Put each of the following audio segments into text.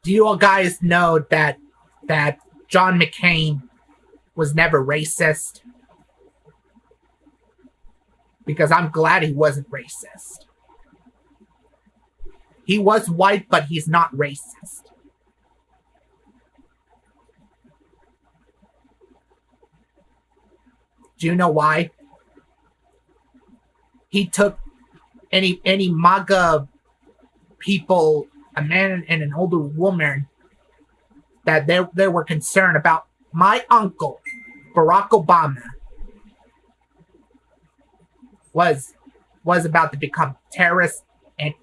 Do you all guys know that John McCain was never racist? Because I'm glad he wasn't racist. He was white, but he's not racist. Do you know why? He took any MAGA people, a man and an older woman, that they were concerned about. My uncle, Barack Obama, was about to become terrorist and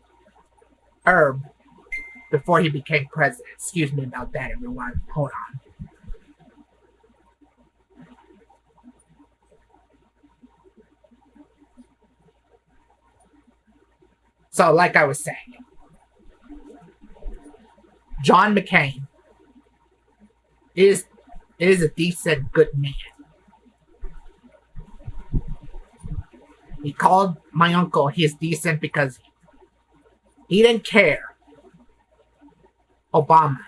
herb before he became president. Excuse me about that, everyone. Hold on. So, like I was saying, John McCain is a decent, good man. He called my uncle he's decent because he didn't care. Obama,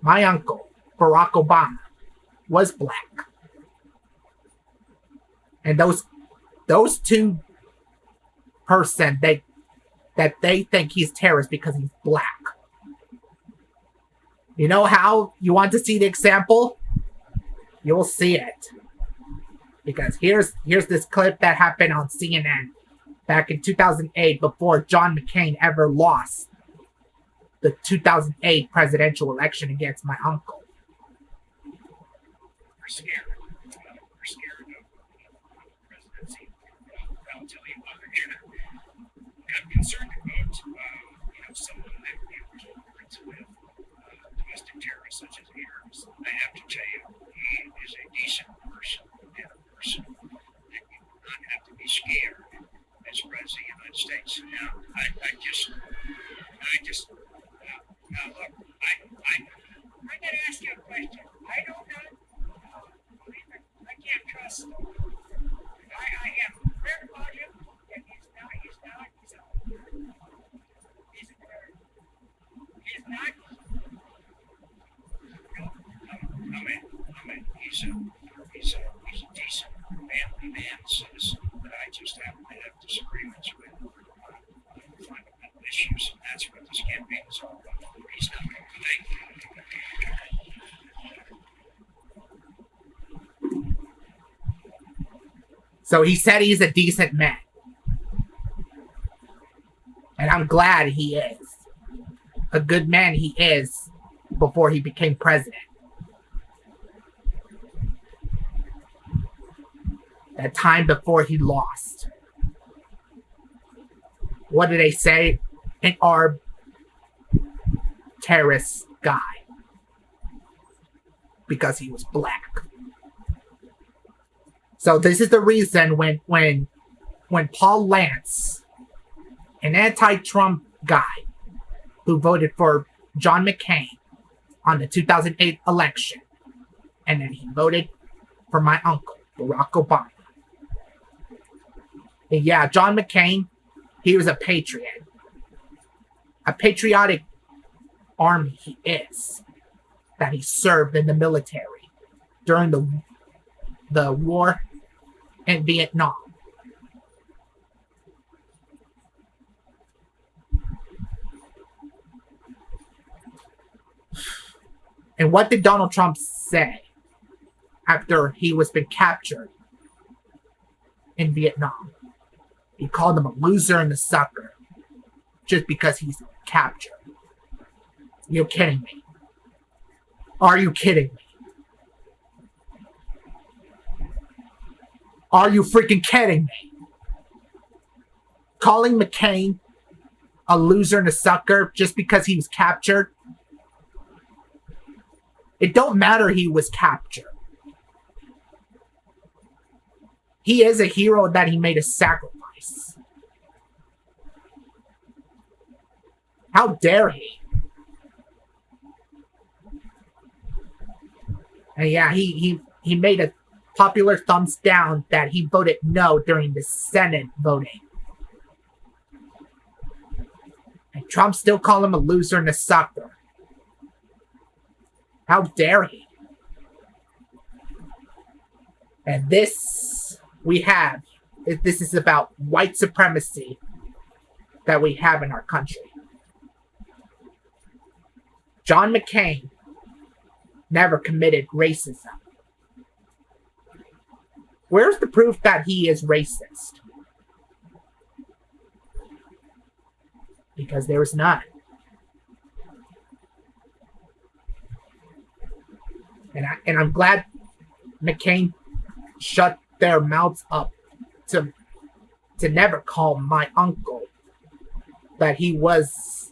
my uncle, Barack Obama, was black. And those two person, they think he's terrorist because he's black. You know how you want to see the example? You'll see it. Because here's this clip that happened on CNN back in 2008 before John McCain ever lost the 2008 presidential election against my uncle. We're scared. We're scared of presidency. I'll tell you why. I'm concerned about someone that we were told with domestic terrorists such as Arabs. I have to tell you, he is a decent person and a person that you do not have to be scared as president of the United States. Now, I'm going to ask you a question. I don't know. I can't trust him. I am read about him, and he's not. He's not. He's a decent, manly man, says, but I just happen to have disagreements with fundamental issues, and that's what this campaign is all about. He's not going to think. So he said he's a decent man. And I'm glad he is. A good man he is before he became president. That time before he lost. What did they say? An Arab terrorist guy. Because he was black. So this is the reason when Paul Lance, an anti-Trump guy who voted for John McCain on the 2008 election, and then he voted for my uncle, Barack Obama. And yeah, John McCain, he was a patriot. A patriotic army he is. That he served in the military during the war in Vietnam. And what did Donald Trump say after he was been captured in Vietnam? He called him a loser and a sucker just because he's captured. You're kidding me. Are you kidding me? Are you freaking kidding me? Calling McCain a loser and a sucker just because he was captured? It don't matter he was captured. He is a hero that he made a sacrifice. How dare he? And yeah, he made a popular thumbs down that he voted no during the Senate voting. And Trump still called him a loser and a sucker. How dare he? And this is about white supremacy that we have in our country. John McCain never committed racism. Where's the proof that he is racist? Because there is none. And I'm glad McCain shut their mouths up to never call my uncle that he was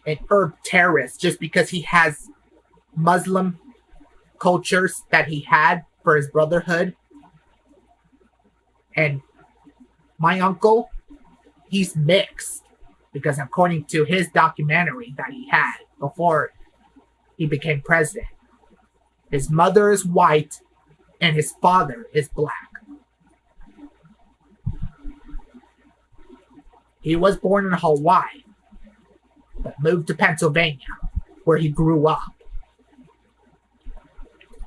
an herb terrorist just because he has Muslim cultures that he had for his brotherhood. And my uncle, he's mixed because according to his documentary that he had before he became president, his mother is white and his father is black. He was born in Hawaii, but moved to Pennsylvania, where he grew up.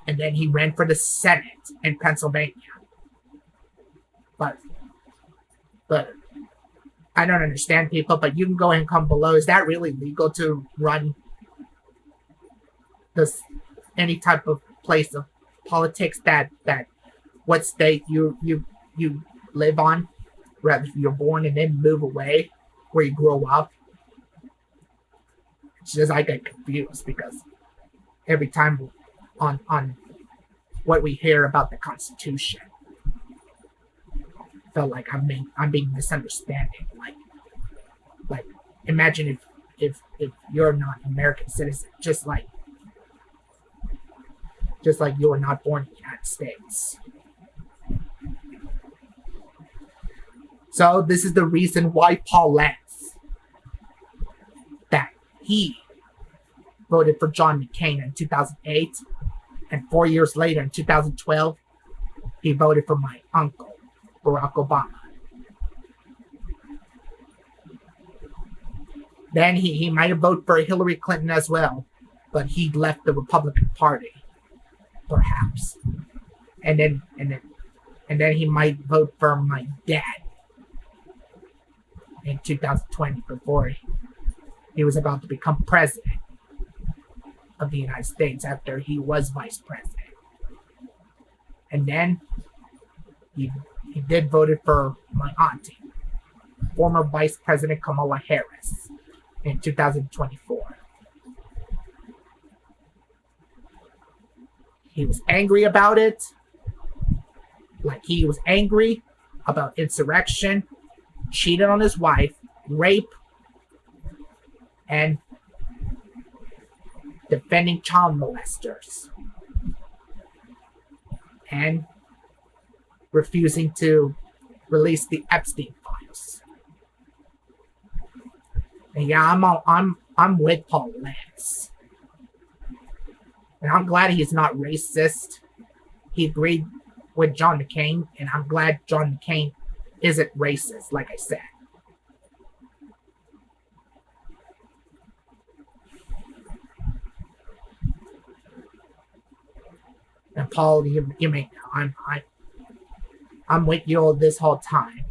And then he ran for the Senate in Pennsylvania. But I don't understand, people, but you can go ahead and comment below. Is that really legal to run this any type of place of politics that what state you live on, rather you're born and then move away where you grow up? It's just I get confused because every time on what we hear about the Constitution, I felt like I'm being misunderstanding. Like imagine if you're not an American citizen, just like you were not born in the United States. So this is the reason why Paul Lentz, that he voted for John McCain in 2008, and 4 years later in 2012, he voted for my uncle, Barack Obama. Then he might have voted for Hillary Clinton as well, but he left the Republican Party, perhaps. And then he might vote for my dad in 2020 before he was about to become president of the United States after he was vice president. And then he did voted for my auntie, former Vice President Kamala Harris, in 2024. He was angry about it, like he was angry about insurrection, cheated on his wife, rape, and defending child molesters, and refusing to release the Epstein files. And yeah, I'm with Paul Lentz, and I'm glad he's not racist. He agreed with John McCain, and I'm glad John McCain isn't racist, like I said. And Paul, you may know, I'm with you all this whole time.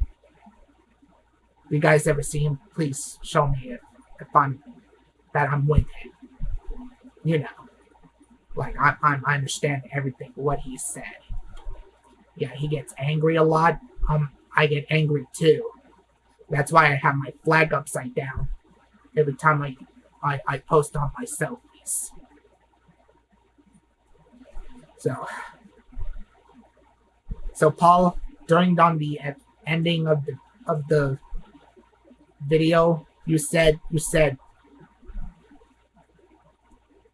If you guys ever see him, please show me if I'm with him. You know, like I understand everything what he said. Yeah, he gets angry a lot. I get angry too. That's why I have my flag upside down every time I post on my selfies. So Paul, during the ending of the video, you said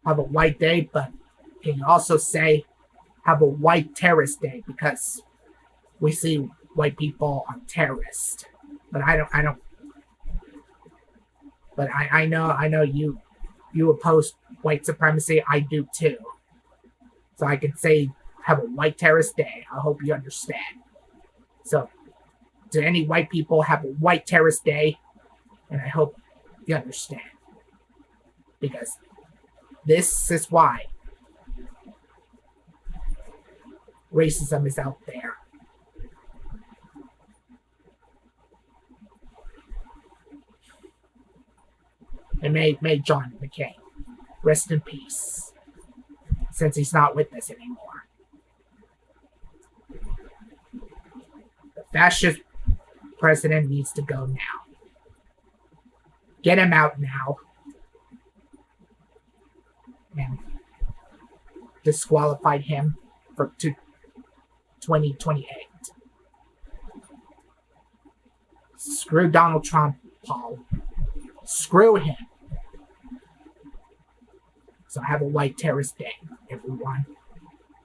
have a white day, but can you also say have a white terrorist day, because we see white people on terrorists, but I don't. But I know you oppose white supremacy. I do too. So I can say have a white terrorist day. I hope you understand. So to any white people, have a white terrorist day, and I hope you understand, because This is why racism is out there. And may John McCain rest in peace, since he's not with us anymore. The fascist president needs to go now. Get him out now. And disqualified him for 2028. Screw Donald Trump, Paul. Screw him. So have a white terrorist day, everyone.